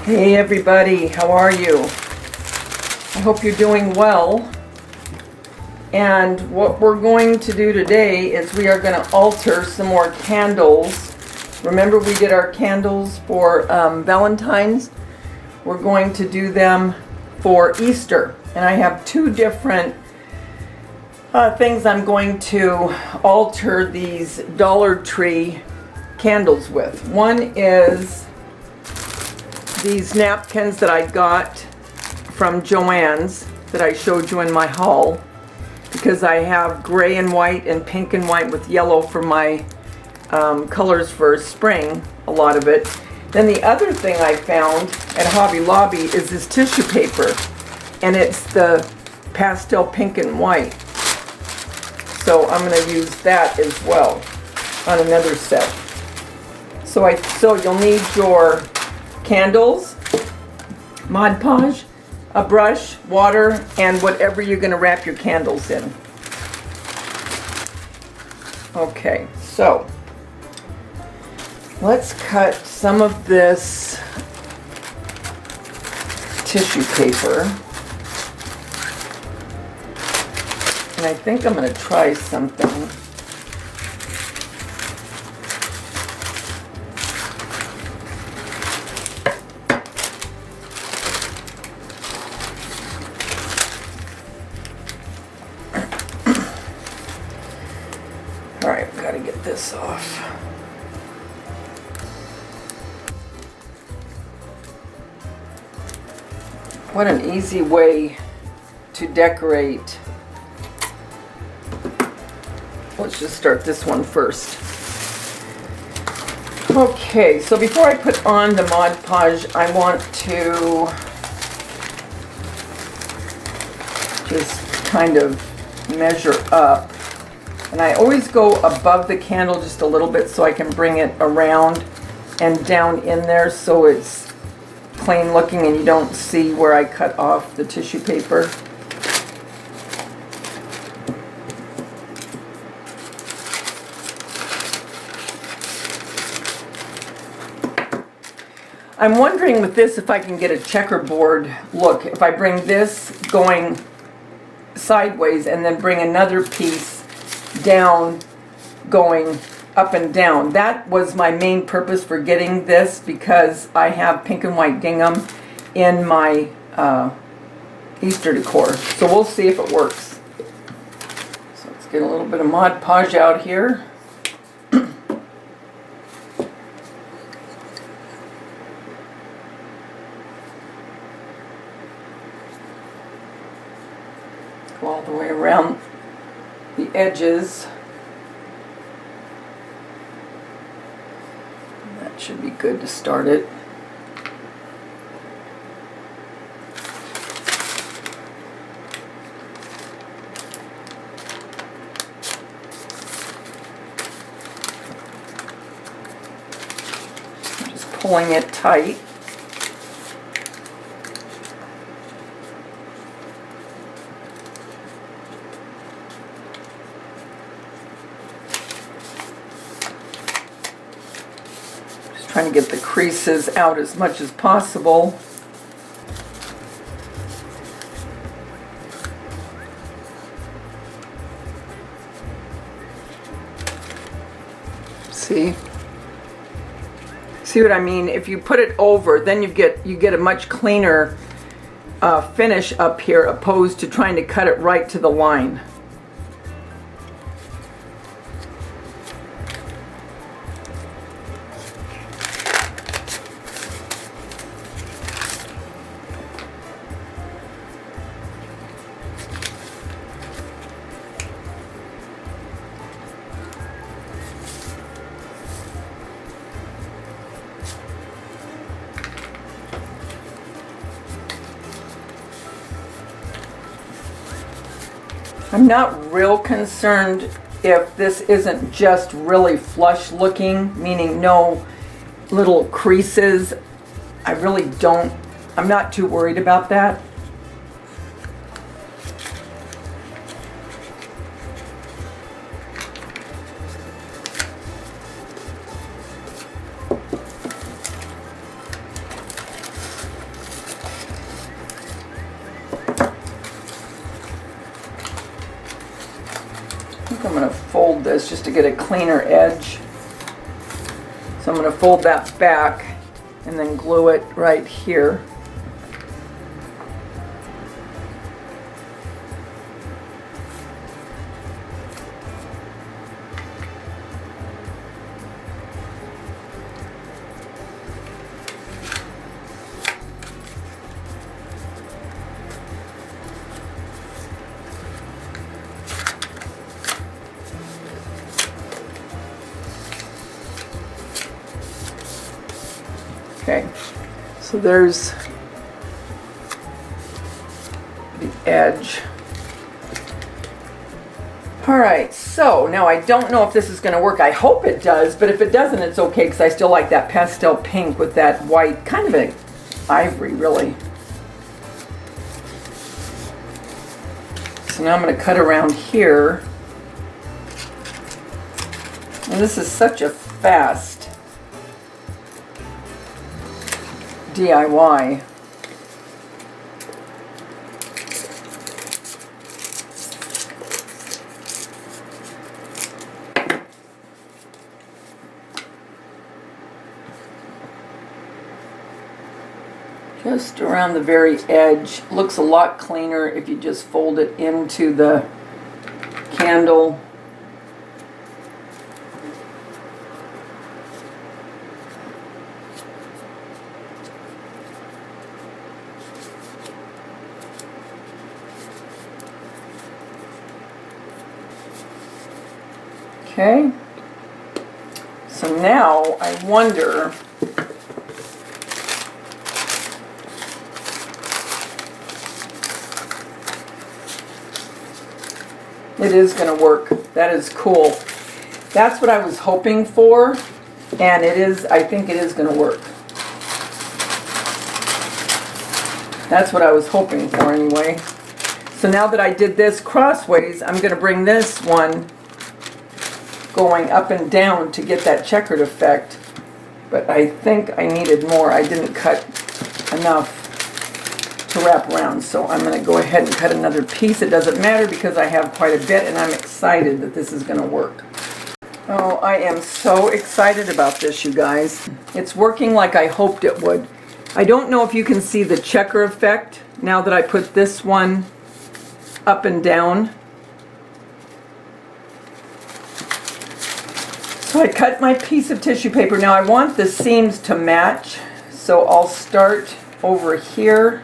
Hey everybody, how are you? I hope you're doing well. And what we're going to do today is we are going to alter some more candles. Remember we did our candles for Valentine's? We're going to do them for Easter. And I have two different things I'm going to alter these Dollar Tree candles with. One is these napkins that I got from Joann's that I showed you in my haul, because I have gray and white and pink and white with yellow for my colors for spring, a lot of it. Then the other thing I found at Hobby Lobby is this tissue paper, and it's the pastel pink and white. So I'm going to use that as well on another set. So you'll need your candles, Mod Podge, a brush, water, and whatever you're going to wrap your candles in. Okay, so let's cut some of this tissue paper. And I think I'm going to try something. Alright, I've got to get this off. What an easy way to decorate. Let's just start this one first. Okay, so before I put on the Mod Podge, I want to just kind of measure up. And I always go above the candle just a little bit so I can bring it around and down in there so it's plain looking and you don't see where I cut off the tissue paper. I'm wondering with this if I can get a checkerboard look. If I bring this going sideways and then bring another piece down going up and down. That was my main purpose for getting this, because I have pink and white gingham in my Easter decor. So we'll see if it works. So let's get a little bit of Mod Podge out here. Go all the way around the edges. That should be good to start it. Just pulling it tight. Trying to get the creases out as much as possible. See what I mean? If you put it over, then you get a much cleaner finish up here, opposed to trying to cut it right to the line. I'm not real concerned if this isn't just really flush looking, meaning no little creases. I really don't, I'm not too worried about that. this just to get a cleaner edge. So I'm going to fold that back and then glue it right here. Okay, so there's the edge. All right, so now I don't know if this is going to work. I hope it does, but if it doesn't, it's okay because I still like that pastel pink with that white, kind of an ivory, really. So now I'm going to cut around here. And this is such a fast DIY. Just around the very edge. Looks a lot cleaner if you just fold it into the candle. Okay, so now I wonder it is going to work. That is cool. That's what I was hoping for, and it is, I think it is going to work. That's what I was hoping for anyway. So now that I did this crossways, I'm going to bring this one going up and down to get that checkered effect, but I think I needed more. I didn't cut enough to wrap around, so I'm going to go ahead and cut another piece. It doesn't matter because I have quite a bit and I'm excited that this is going to work. Oh, I am so excited about this, you guys. It's working like I hoped it would. I don't know if you can see the checker effect now that I put this one up and down. So I cut my piece of tissue paper. Now I want the seams to match, so I'll start over here.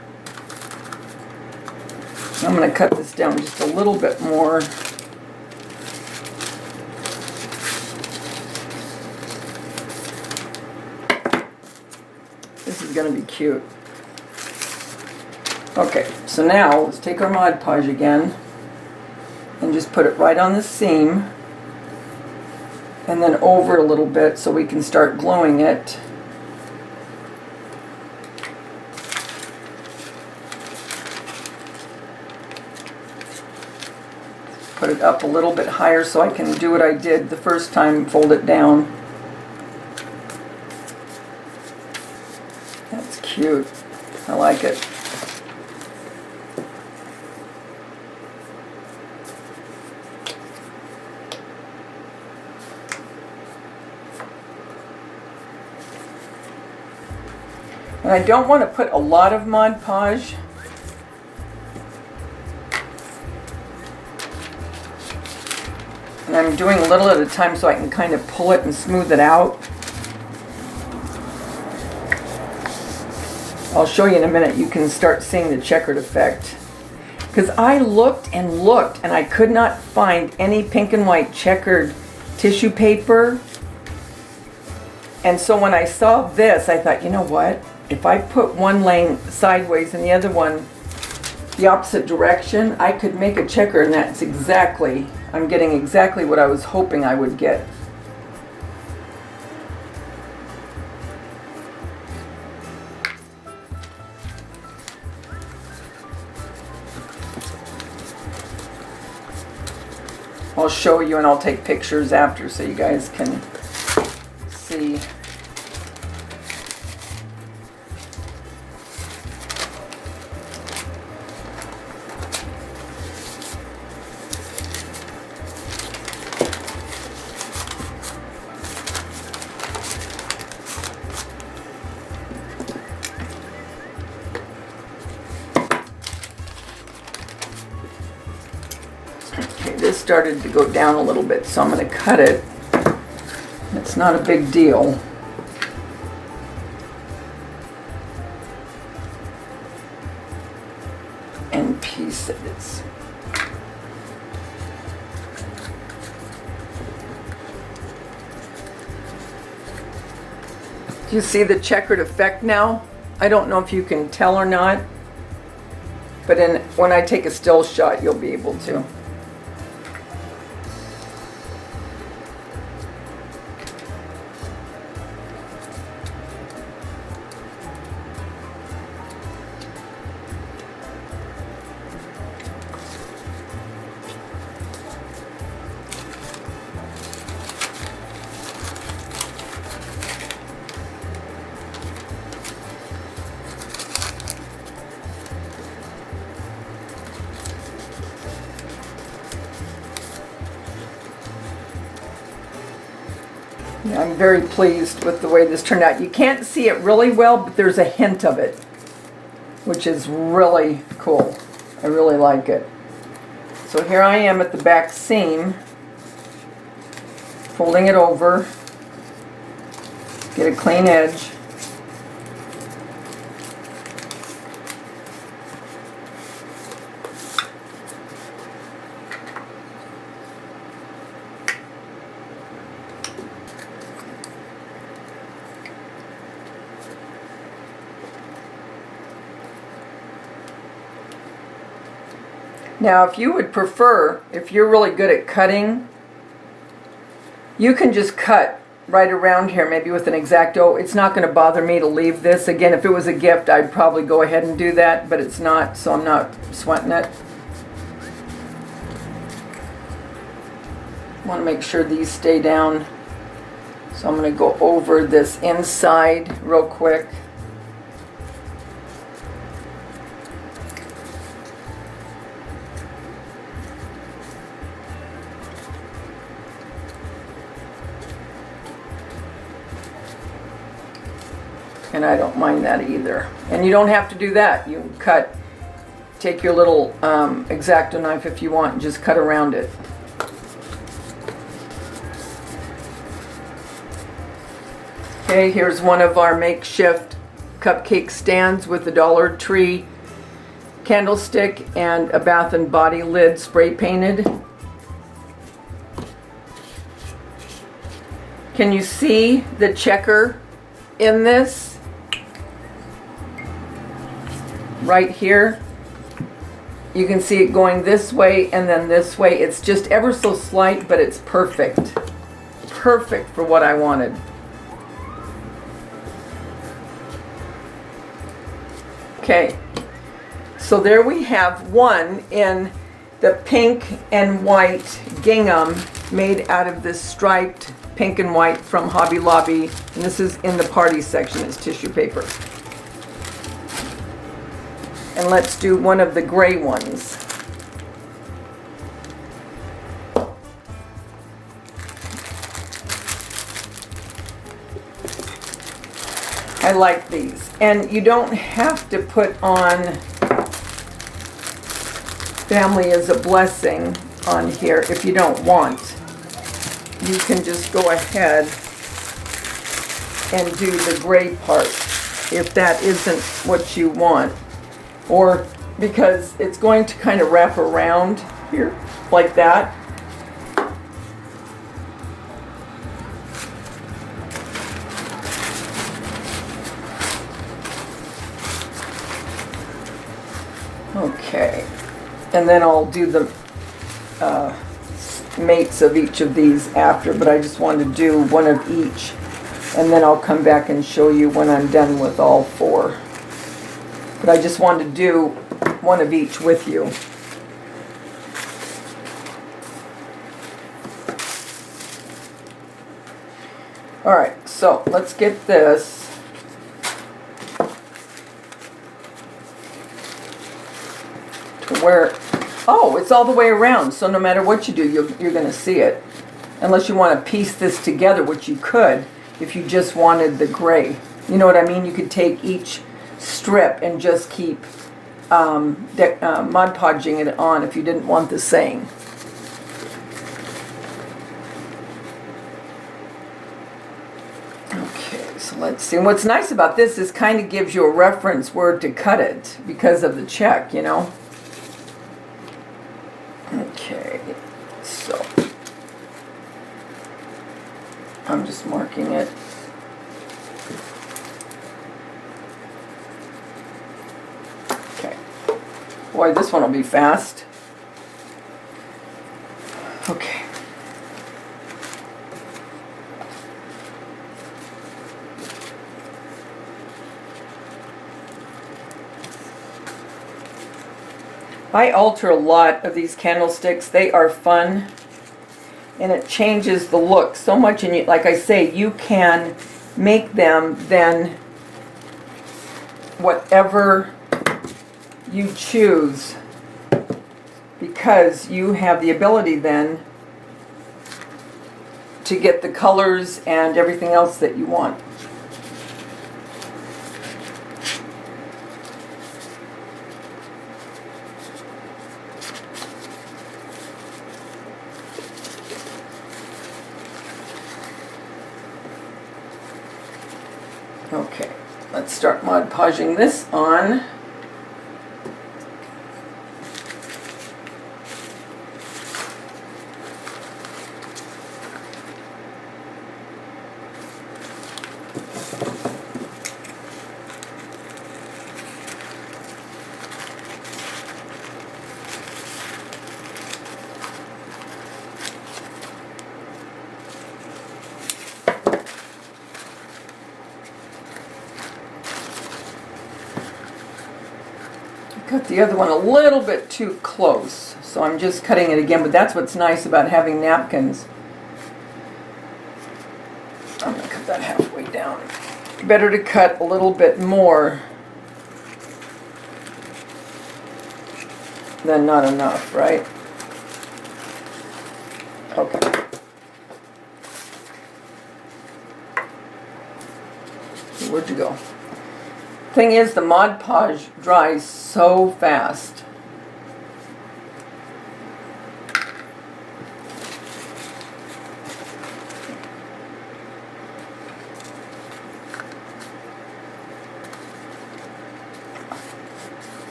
I'm going to cut this down just a little bit more. This is going to be cute. Okay, so now let's take our Mod Podge again and just put it right on the seam. And then over a little bit so we can start gluing it. Put it up a little bit higher so I can do what I did the first time, fold it down. That's cute. I like it. And I don't want to put a lot of Mod Podge. And I'm doing a little at a time so I can kind of pull it and smooth it out. I'll show you in a minute. You can start seeing the checkered effect. Because I looked and looked and I could not find any pink and white checkered tissue paper. And so when I saw this, I thought, you know what? If I put one laying sideways and the other one the opposite direction, I could make a checker, and that's exactly, I'm getting exactly what I was hoping I would get. I'll show you and I'll take pictures after so you guys can see. started to go down a little bit, so I'm going to cut it. It's not a big deal. And pieces. Do you see the checkered effect now? I don't know if you can tell or not, but when I take a still shot, you'll be able to. Yeah, I'm very pleased with the way this turned out. You can't see it really well, but there's a hint of it, which is really cool. I really like it. So here I am at the back seam, folding it over, get a clean edge. Now, if you would prefer, if you're really good at cutting, you can just cut right around here, maybe with an X-Acto. It's not going to bother me to leave this. Again, if it was a gift, I'd probably go ahead and do that, but it's not, so I'm not sweating it. I want to make sure these stay down. So I'm going to go over this inside real quick. And I don't mind that either. And you don't have to do that. You can cut, take your little X-Acto knife if you want, and just cut around it. Okay, here's one of our makeshift cupcake stands with a Dollar Tree candlestick and a Bath and Body lid spray painted. Can you see the checker in this? Right here, you can see it going this way and then this way. It's just ever so slight, but it's perfect. Perfect for what I wanted. Okay, so there we have one in the pink and white gingham made out of this striped pink and white from Hobby Lobby. And this is in the party section, it's tissue paper. And let's do one of the gray ones. I like these. And you don't have to put on Family is a Blessing on here if you don't want. You can just go ahead and do the gray part if that isn't what you want. Or because it's going to kind of wrap around here like that. Okay, and then I'll do the mates of each of these after, but I just wanted to do one of each, and then I'll come back and show you when I'm done with all four. But I just wanted to do one of each with you. All right, so let's get this. To where, oh, it's all the way around, so no matter what you do, you're going to see it. Unless you want to piece this together, which you could if you just wanted the gray. You know what I mean? You could take each strip and just keep Mod Podging it on if you didn't want the saying. Okay, so let's see. What's nice about this is kind of gives you a reference where to cut it because of the check, you know. Okay, so I'm just marking it. Okay. Boy, this one will be fast. Okay. I alter a lot of these candlesticks. They are fun, and it changes the look so much. And like I say, you can make them then whatever you choose, because you have the ability then to get the colors and everything else that you want. Okay, let's start Mod Podging this on. Cut the other one a little bit too close, so I'm just cutting it again, but that's what's nice about having napkins. I'm going to cut that halfway down. Better to cut a little bit more than not enough, right? Okay. Where'd you go? Thing is, the Mod Podge dries so fast.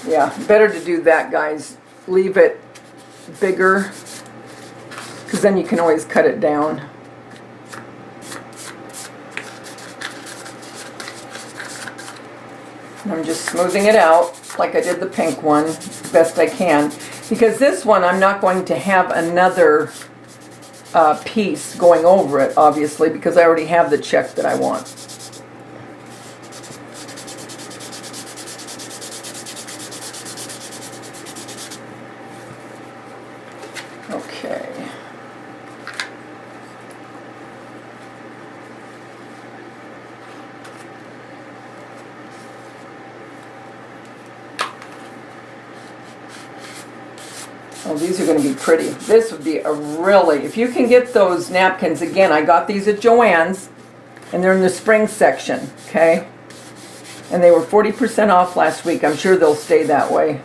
Yeah, better to do that, guys. Leave it bigger, because then you can always cut it down. I'm just smoothing it out like I did the pink one, best I can. Because this one, I'm not going to have another piece going over it, obviously, because I already have the check that I want. Okay. Oh, these are going to be pretty. This would be a really, if you can get those napkins, again, I got these at Joann's, and they're in the spring section, okay? And they were 40% off last week. I'm sure they'll stay that way.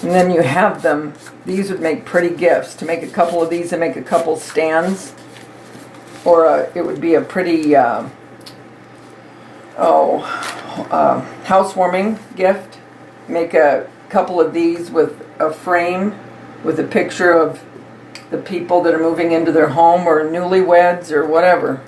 And then you have them. These would make pretty gifts. To make a couple of these and make a couple stands. Or it would be a pretty, housewarming gift. Make a couple of these with a frame with a picture of the people that are moving into their home, or newlyweds, or whatever.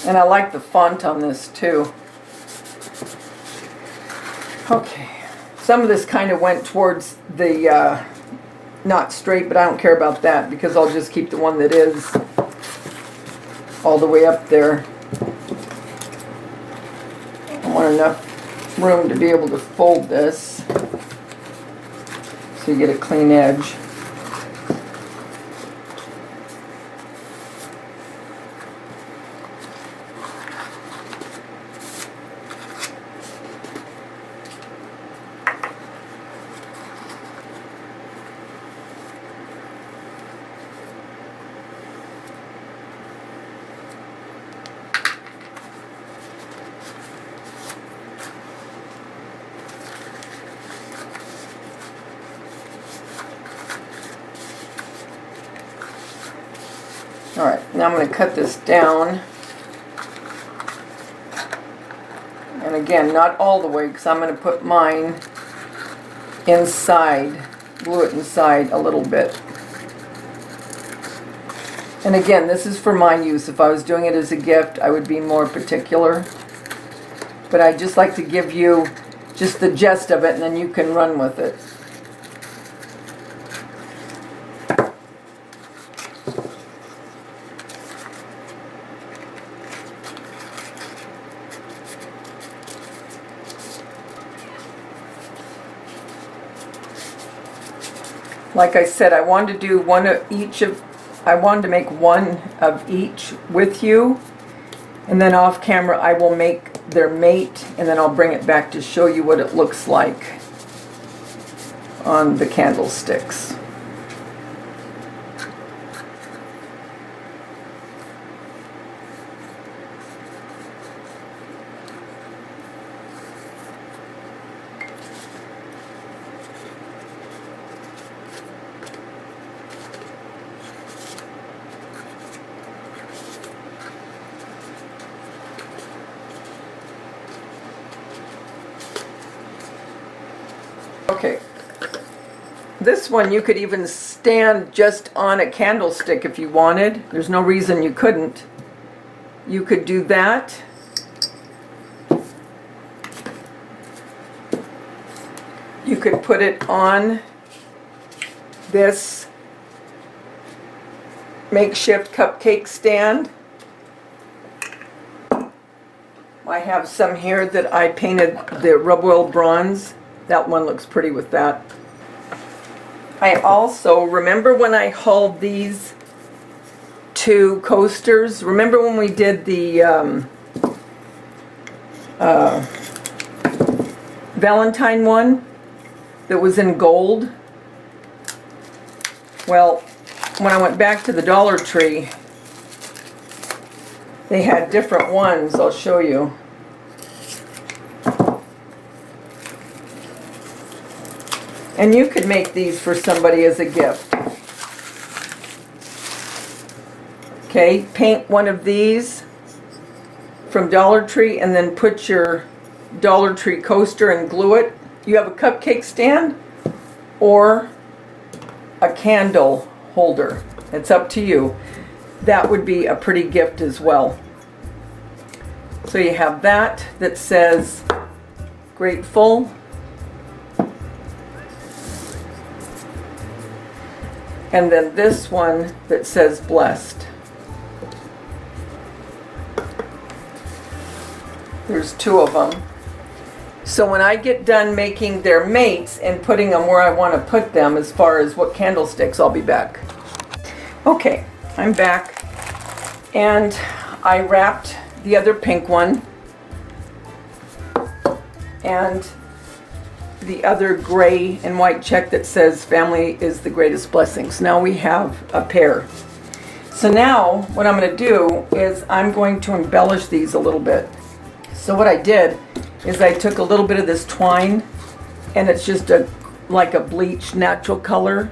And I like the font on this too. Okay, some of this kind of went towards the not straight, but I don't care about that because I'll just keep the one that is all the way up there. I want enough room to be able to fold this. so you get a clean edge. Alright, now I'm going to cut this down. And again, not all the way, because I'm going to put mine inside, glue it inside a little bit. And again, this is for my use. If I was doing it as a gift, I would be more particular. But I just like to give you just the gist of it, and then you can run with it. Like I said, I wanted to do one of each of, I wanted to make one of each with you, and then off camera I will make their mate, and then I'll bring it back to show you what it looks like on the candlesticks. Okay, this one you could even stand just on a candlestick if you wanted. There's no reason you couldn't. You could do that. You could put it on this makeshift cupcake stand. I have some here that I painted the rub oil bronze. That one looks pretty with that. I also, remember when I hauled these two coasters? Remember when we did the Valentine one that was in gold? Well, when I went back to the Dollar Tree, they had different ones. I'll show you. And you could make these for somebody as a gift. Okay, paint one of these from Dollar Tree and then put your Dollar Tree coaster and glue it. You have a cupcake stand or a candle holder. It's up to you. That would be a pretty gift as well. So you have that that says grateful. And then this one that says blessed. There's two of them. So when I get done making their mates and putting them where I want to put them as far as what candlesticks, I'll be back. Okay, I'm back. And I wrapped the other pink one and the other gray and white check that says family is the greatest blessings. Now we have a pair. So now what I'm going to do is I'm going to embellish these a little bit. So what I did is I took a little bit of this twine, and it's just like a bleached natural color,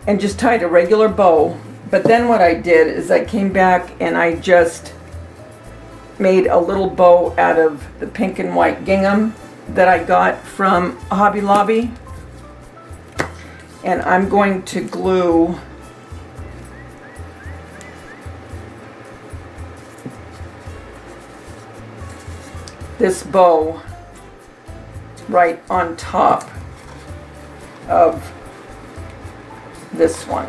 and just tied a regular bow. But then what I did is I came back and I just made a little bow out of the pink and white gingham that I got from Hobby Lobby, and I'm going to glue this bow right on top of this one.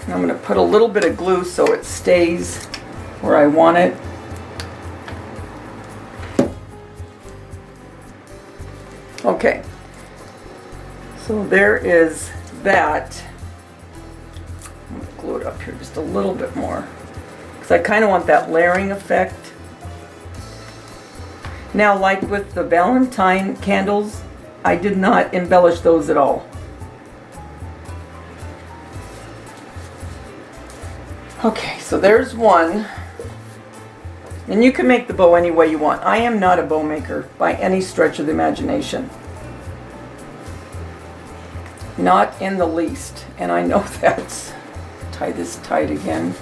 And I'm going to put a little bit of glue so it stays where I want it. Okay, so there is that. I'm going to glue it up here just a little bit more because I kind of want that layering effect. Now, like with the Valentine candles, I did not embellish those at all. Okay, so there's one. And you can make the bow any way you want. I am not a bow maker by any stretch of the imagination. Not in the least. And I know that's... Tie this tight again.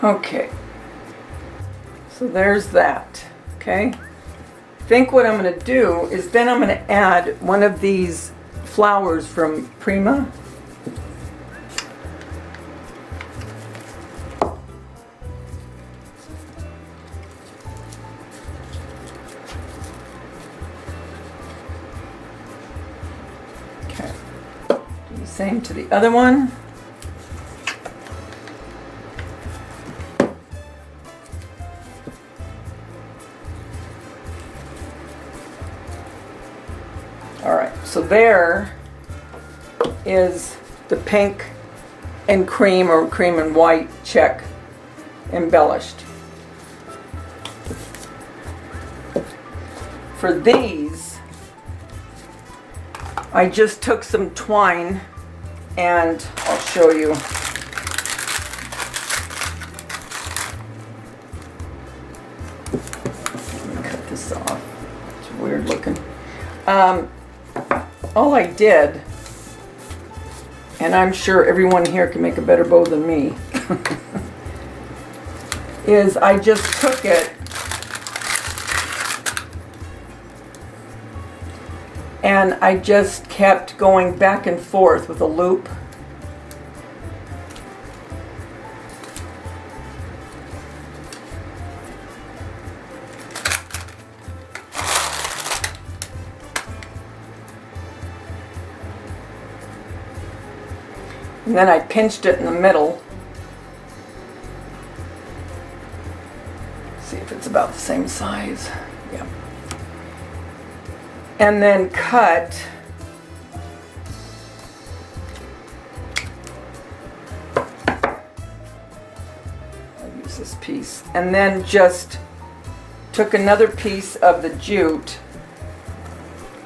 Okay, so there's that, okay? I think what I'm going to do is then I'm going to add one of these flowers from Prima. Okay, do the same to the other one. So there is the pink and cream or cream and white check embellished. For these, I just took some twine and I'll show you. Let me cut this off. It's weird looking. All I did, and I'm sure everyone here can make a better bow than me, is I just took it and I just kept going back and forth with a loop. And then I pinched it in the middle. See if it's about the same size. Yeah. And then cut I'll use this piece. And then just took another piece of the jute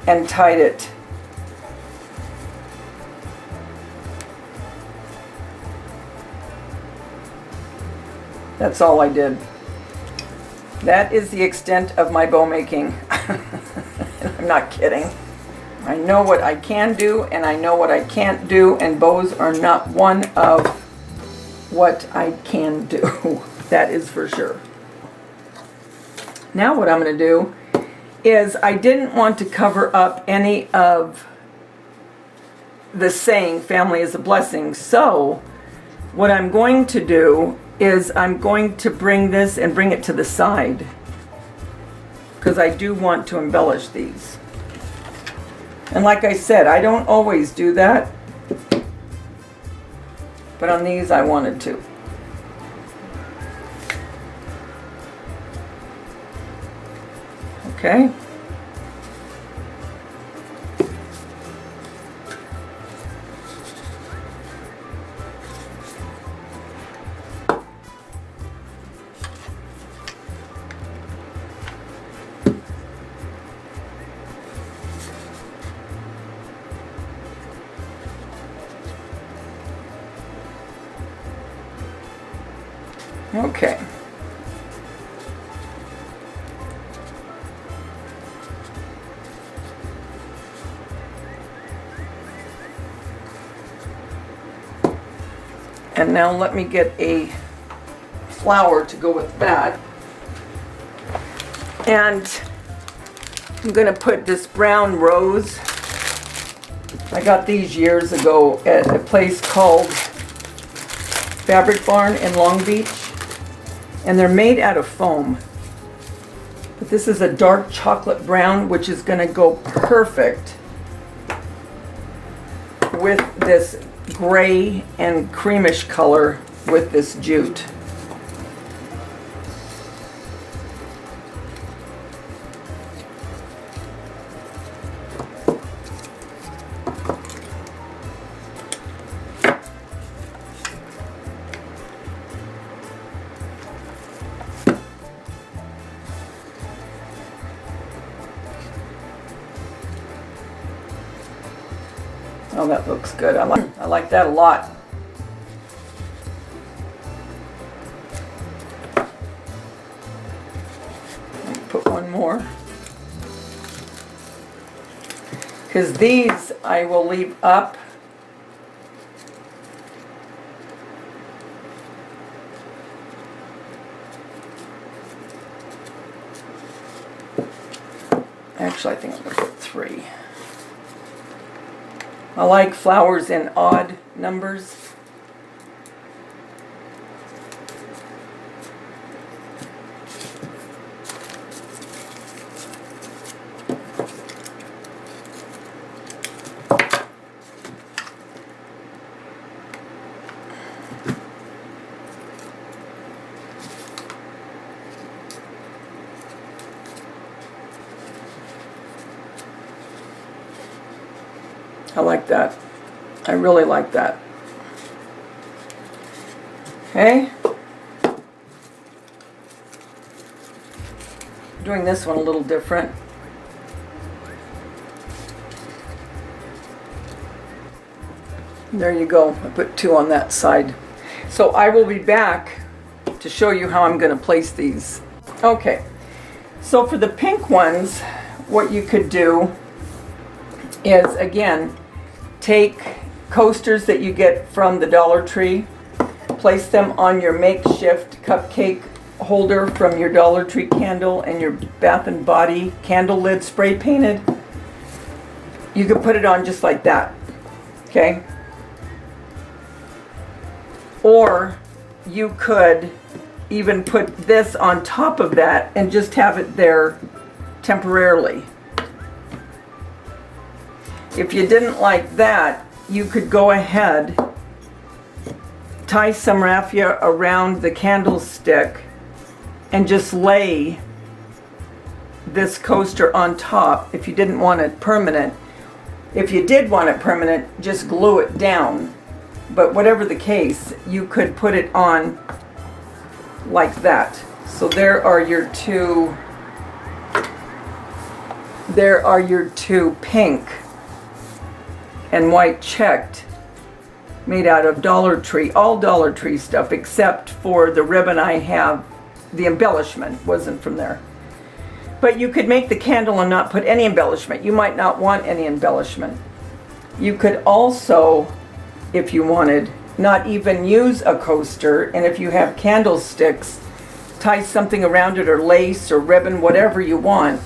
and tied it. That's all I did. That is the extent of my bow making. I'm not kidding. I know what I can do and I know what I can't do, and bows are not one of what I can do. That is for sure. Now what I'm going to do is I didn't want to cover up any of the saying family is a blessing. So what I'm going to do is I'm going to bring this and bring it to the side because I do want to embellish these. And like I said, I don't always do that, but on these I wanted to. Okay. Okay. And now let me get a flower to go with that. And I'm going to put this brown rose. I got these years ago at a place called Fabric Barn in Long Beach. And they're made out of foam. But this is a dark chocolate brown, which is going to go perfect with this gray and creamish color with this jute. Oh, that looks good. I like that a lot. Put one more. Because these I will leave up. Actually, I think I'm going to put 3. I like flowers in odd numbers. I like that. I really like that. Okay. Doing this one a little different. There you go. I put 2 on that side. So I will be back to show you how I'm going to place these. Okay. So for the pink ones, what you could do is, again, take coasters that you get from the Dollar Tree, place them on your makeshift cupcake holder from your Dollar Tree candle and your Bath and Body candle lid spray painted. You could put it on just like that, okay? Or you could even put this on top of that and just have it there temporarily. If you didn't like that, you could go ahead, tie some raffia around the candlestick and just lay this coaster on top if you didn't want it permanent. If you did want it permanent, just glue it down. But whatever the case, you could put it on like that. So there are your two pink and white checked, made out of Dollar Tree, all Dollar Tree stuff, except for the ribbon I have. The embellishment wasn't from there. But you could make the candle and not put any embellishment. You might not want any embellishment. You could also, if you wanted, not even use a coaster, and if you have candlesticks, tie something around it, or lace or ribbon, whatever you want,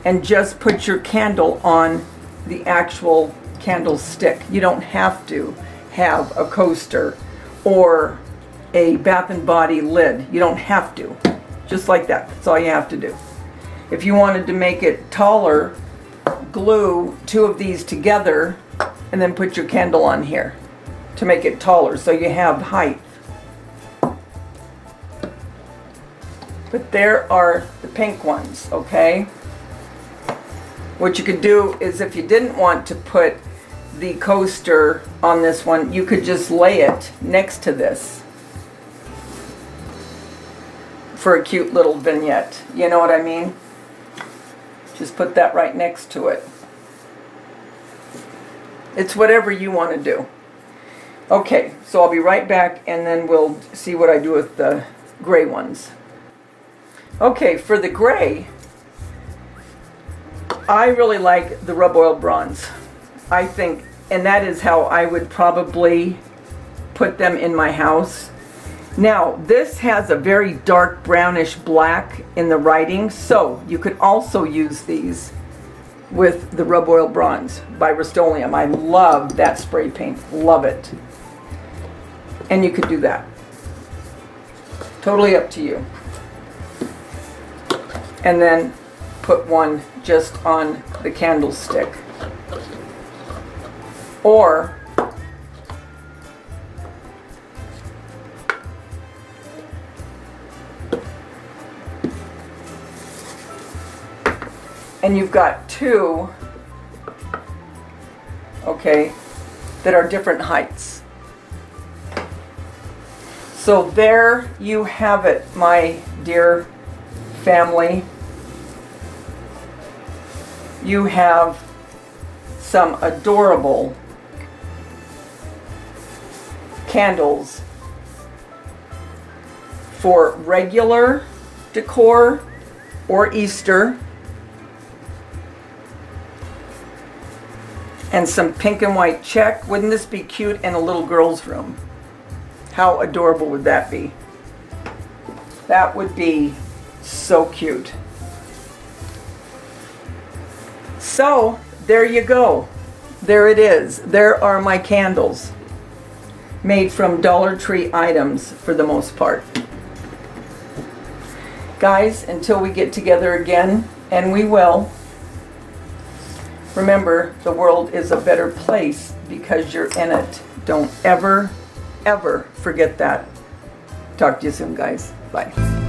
and just put your candle on the actual candlestick. You don't have to have a coaster or a Bath and Body lid. You don't have to. Just like that. That's all you have to do. If you wanted to make it taller, glue 2 of these together and then put your candle on here to make it taller so you have height. But there are the pink ones, okay? What you could do is, if you didn't want to put the coaster on this one, you could just lay it next to this for a cute little vignette. You know what I mean? Just put that right next to it. It's whatever you want to do. Okay, so I'll be right back and then we'll see what I do with the gray ones. Okay, for the gray, I really like the rub oil bronze. I think, and that is how I would probably put them in my house. Now, this has a very dark brownish black in the writing, so you could also use these with the Rub Oil Bronze by Rust-Oleum. I love that spray paint. Love it. And you could do that. Totally up to you. And then put one just on the candlestick. Or and you've got two, okay, that are different heights. So there you have it, my dear family. You have some adorable candles for regular decor or Easter, and some pink and white check. Wouldn't this be cute in a little girl's room? How adorable would that be? That would be so cute. So there you go. There it is. There are my candles, made from Dollar Tree items for the most part. Guys, until we get together again, and we will, remember, the world is a better place because you're in it. Don't ever, ever forget that. Talk to you soon, guys. Bye.